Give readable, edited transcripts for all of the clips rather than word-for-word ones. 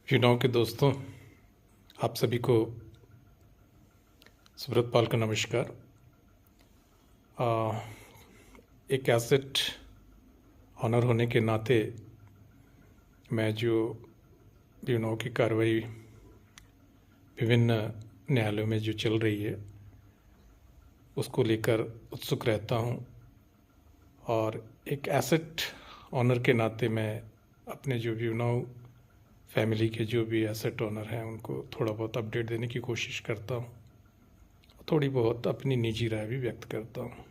युवाओं के दोस्तों, आप सभी को सुब्रत पाल का नमस्कार। एक एसेट ऑनर होने के नाते मैं जो युवाओं की कार्रवाई विभिन्न न्यायालयों में जो चल रही है उसको लेकर उत्सुक रहता हूँ और एक एसेट ऑनर के नाते मैं अपने जो युवाओं फैमिली के जो भी एसेट ओनर हैं उनको थोड़ा बहुत अपडेट देने की कोशिश करता हूँ, थोड़ी बहुत अपनी निजी राय भी व्यक्त करता हूँ।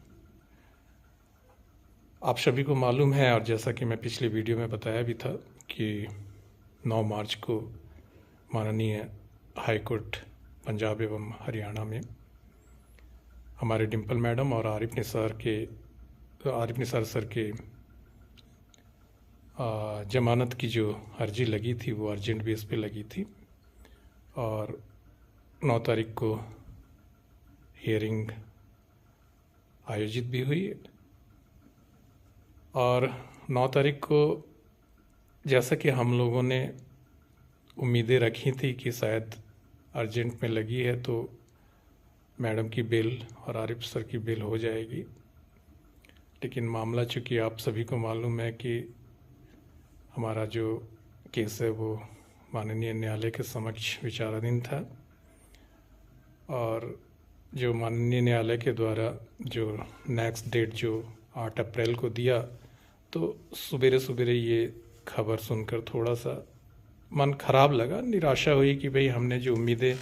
आप सभी को मालूम है और जैसा कि मैं पिछले वीडियो में बताया भी था कि 9 मार्च को माननीय हाई कोर्ट पंजाब एवं हरियाणा में हमारे डिम्पल मैडम और आरिफ निसार सर के जमानत की जो अर्जी लगी थी वो अर्जेंट बेस पे लगी थी और 9 तारीख को हियरिंग आयोजित भी हुई और 9 तारीख को जैसा कि हम लोगों ने उम्मीदें रखी थी कि शायद अर्जेंट में लगी है तो मैडम की बेल और आरिफ सर की बेल हो जाएगी, लेकिन मामला चूँकि आप सभी को मालूम है कि हमारा जो केस है वो माननीय न्यायालय के समक्ष विचाराधीन था और जो माननीय न्यायालय के द्वारा जो नेक्स्ट डेट जो 8 अप्रैल को दिया तो सुबेरे सुबेरे ये खबर सुनकर थोड़ा सा मन खराब लगा, निराशा हुई कि भाई हमने जो उम्मीदें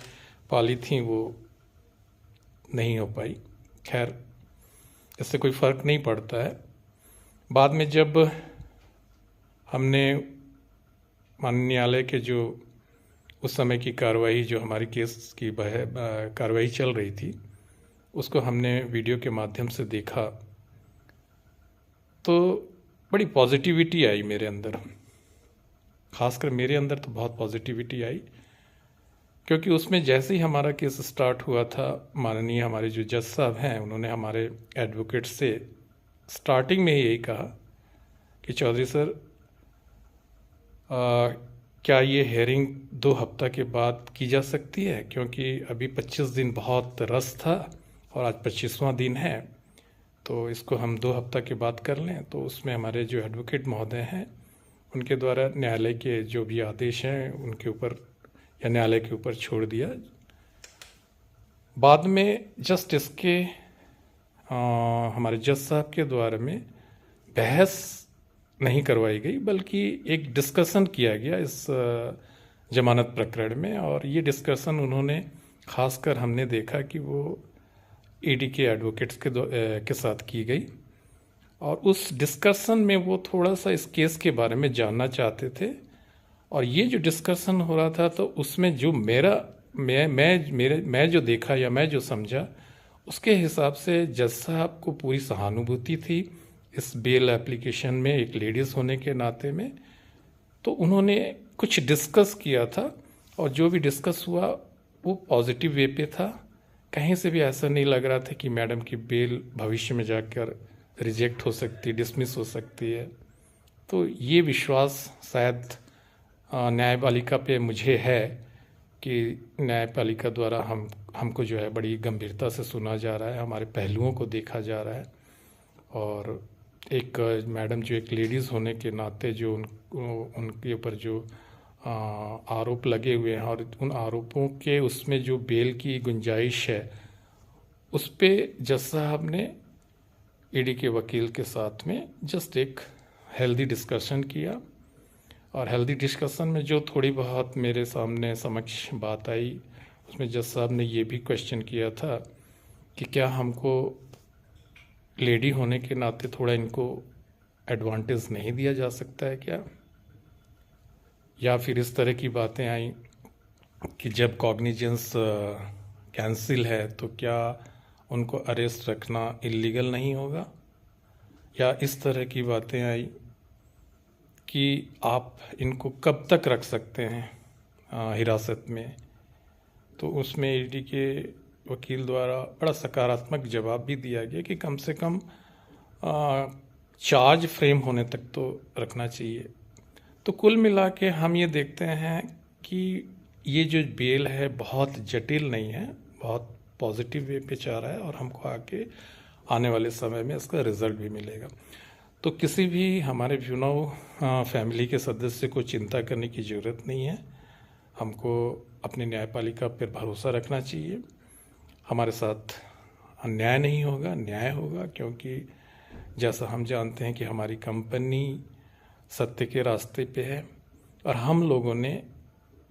पाली थी वो नहीं हो पाई। खैर, इससे कोई फ़र्क नहीं पड़ता है। बाद में जब हमने माननीय न्यायालय के जो उस समय की कार्रवाई जो हमारी केस की कार्रवाई चल रही थी उसको हमने वीडियो के माध्यम से देखा तो बड़ी पॉजिटिविटी आई मेरे अंदर, खासकर मेरे अंदर तो बहुत पॉजिटिविटी आई, क्योंकि उसमें जैसे ही हमारा केस स्टार्ट हुआ था माननीय हमारे जो जज साहब हैं उन्होंने हमारे एडवोकेट से स्टार्टिंग में ही यही कहा कि चौधरी सर क्या ये हेयरिंग 2 हफ्ता के बाद की जा सकती है, क्योंकि अभी 25 दिन बहुत रस था और आज 25वां दिन है तो इसको हम 2 हफ्ता के बाद कर लें। तो उसमें हमारे जो एडवोकेट महोदय हैं उनके द्वारा न्यायालय के जो भी आदेश हैं उनके ऊपर या न्यायालय के ऊपर छोड़ दिया। बाद में जस्ट इसके हमारे जज साहब के द्वारा में बहस नहीं करवाई गई बल्कि एक डिस्कशन किया गया इस जमानत प्रकरण में और ये डिस्कशन उन्होंने खासकर हमने देखा कि वो ईडी के एडवोकेट्स के साथ की गई और उस डिस्कशन में वो थोड़ा सा इस केस के बारे में जानना चाहते थे और ये जो डिस्कशन हो रहा था तो उसमें जो मैं जो देखा या मैं जो समझा उसके हिसाब से जज साहब को पूरी सहानुभूति थी इस बेल एप्लीकेशन में एक लेडीज़ होने के नाते में। तो उन्होंने कुछ डिस्कस किया था और जो भी डिस्कस हुआ वो पॉजिटिव वे पे था, कहीं से भी ऐसा नहीं लग रहा था कि मैडम की बेल भविष्य में जाकर रिजेक्ट हो सकती, डिसमिस हो सकती है। तो ये विश्वास शायद न्यायपालिका पे मुझे है कि न्यायपालिका द्वारा हमको जो है बड़ी गंभीरता से सुना जा रहा है, हमारे पहलुओं को देखा जा रहा है और एक मैडम जो एक लेडीज़ होने के नाते जो उनके ऊपर जो आरोप लगे हुए हैं और उन आरोपों के उसमें जो बेल की गुंजाइश है उस पे जज साहब ने ईडी के वकील के साथ में जस्ट एक हेल्दी डिस्कशन किया और हेल्दी डिस्कशन में जो थोड़ी बहुत मेरे सामने समक्ष बात आई उसमें जज साहब ने ये भी क्वेश्चन किया था कि क्या हमको लेडी होने के नाते थोड़ा इनको एडवांटेज नहीं दिया जा सकता है क्या, या फिर इस तरह की बातें आई कि जब कॉग्निजेंस कैंसिल है तो क्या उनको अरेस्ट रखना इलीगल नहीं होगा, या इस तरह की बातें आई कि आप इनको कब तक रख सकते हैं हिरासत में। तो उसमें ईडी के वकील द्वारा बड़ा सकारात्मक जवाब भी दिया गया कि कम से कम चार्ज फ्रेम होने तक तो रखना चाहिए। तो कुल मिला के हम ये देखते हैं कि ये जो बेल है बहुत जटिल नहीं है, बहुत पॉजिटिव वे पे जा रहा है और हमको आगे आने वाले समय में इसका रिजल्ट भी मिलेगा। तो किसी भी हमारे फैमिली के सदस्य को चिंता करने की ज़रूरत नहीं है। हमको अपनी न्यायपालिका पर भरोसा रखना चाहिए। हमारे साथ अन्याय नहीं होगा, न्याय होगा, क्योंकि जैसा हम जानते हैं कि हमारी कंपनी सत्य के रास्ते पे है और हम लोगों ने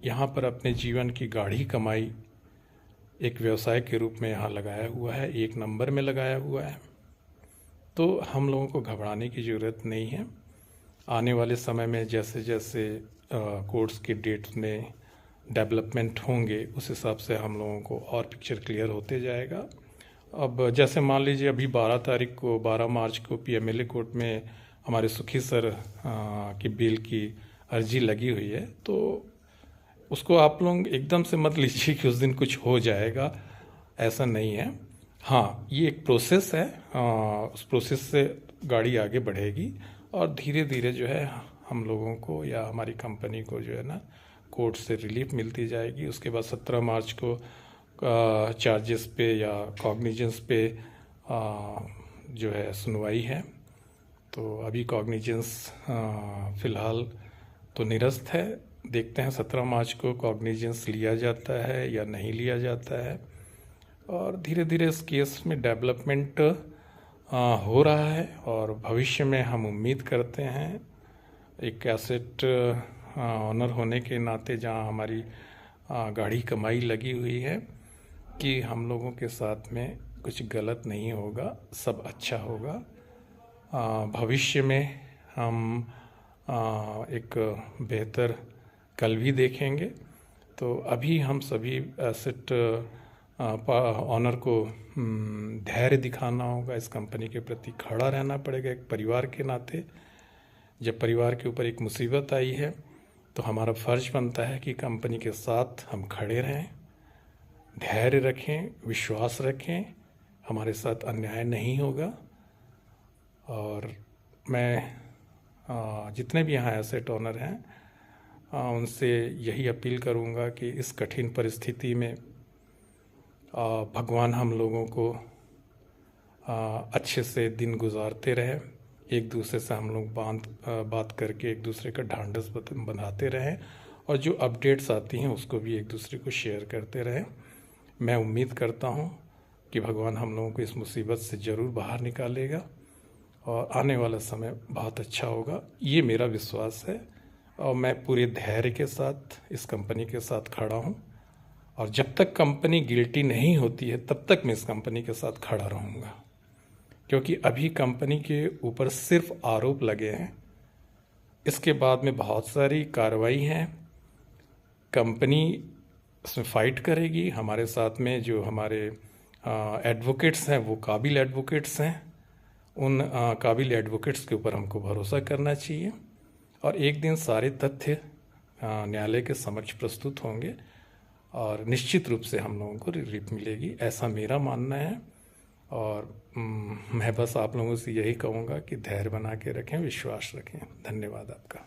यहाँ पर अपने जीवन की गाढ़ी कमाई एक व्यवसाय के रूप में यहाँ लगाया हुआ है, एक नंबर में लगाया हुआ है। तो हम लोगों को घबराने की ज़रूरत नहीं है। आने वाले समय में जैसे जैसे कोर्ट्स की डेट्स में डेवलपमेंट होंगे, उस हिसाब से हम लोगों को और पिक्चर क्लियर होते जाएगा। अब जैसे मान लीजिए अभी 12 मार्च को पीएमएलए कोर्ट में हमारे सुखी सर की बिल की अर्जी लगी हुई है, तो उसको आप लोग एकदम से मत लीजिए कि उस दिन कुछ हो जाएगा, ऐसा नहीं है। हाँ, ये एक प्रोसेस है, उस प्रोसेस से गाड़ी आगे बढ़ेगी और धीरे धीरे जो है हम लोगों को या हमारी कंपनी को जो है ना कोर्ट से रिलीफ मिलती जाएगी। उसके बाद 17 मार्च को चार्जेस पे या कॉग्निजेंस पे जो है सुनवाई है। तो अभी कॉग्निजेंस फ़िलहाल तो निरस्त है। देखते हैं 17 मार्च को कॉग्निजेंस लिया जाता है या नहीं लिया जाता है। और धीरे धीरे इस केस में डेवलपमेंट हो रहा है और भविष्य में हम उम्मीद करते हैं एक एसेट ऑनर होने के नाते जहां हमारी गाढ़ी कमाई लगी हुई है कि हम लोगों के साथ में कुछ गलत नहीं होगा, सब अच्छा होगा। भविष्य में हम एक बेहतर कल भी देखेंगे। तो अभी हम सभी एसेट ऑनर को धैर्य दिखाना होगा, इस कंपनी के प्रति खड़ा रहना पड़ेगा एक परिवार के नाते। जब परिवार के ऊपर एक मुसीबत आई है तो हमारा फ़र्ज बनता है कि कंपनी के साथ हम खड़े रहें, धैर्य रखें, विश्वास रखें, हमारे साथ अन्याय नहीं होगा। और मैं जितने भी यहाँ एसेट ऑनर हैं उनसे यही अपील करूँगा कि इस कठिन परिस्थिति में भगवान हम लोगों को अच्छे से दिन गुजारते रहे, एक दूसरे से हम लोग बात करके एक दूसरे का ढांढस बनाते रहें और जो अपडेट्स आती हैं उसको भी एक दूसरे को शेयर करते रहें। मैं उम्मीद करता हूँ कि भगवान हम लोगों को इस मुसीबत से ज़रूर बाहर निकालेगा और आने वाला समय बहुत अच्छा होगा, ये मेरा विश्वास है। और मैं पूरे धैर्य के साथ इस कंपनी के साथ खड़ा हूँ और जब तक कंपनी गिल्टी नहीं होती है तब तक मैं इस कंपनी के साथ खड़ा रहूँगा, क्योंकि अभी कंपनी के ऊपर सिर्फ आरोप लगे हैं। इसके बाद में बहुत सारी कार्रवाई हैं, कंपनी इसमें फ़ाइट करेगी। हमारे साथ में जो हमारे एडवोकेट्स हैं वो काबिल एडवोकेट्स हैं, उन काबिल एडवोकेट्स के ऊपर हमको भरोसा करना चाहिए और एक दिन सारे तथ्य न्यायालय के समक्ष प्रस्तुत होंगे और निश्चित रूप से हम लोगों को रिलीफ मिलेगी, ऐसा मेरा मानना है। और मैं बस आप लोगों से यही कहूँगा कि धैर्य बना के रखें, विश्वास रखें। धन्यवाद आपका।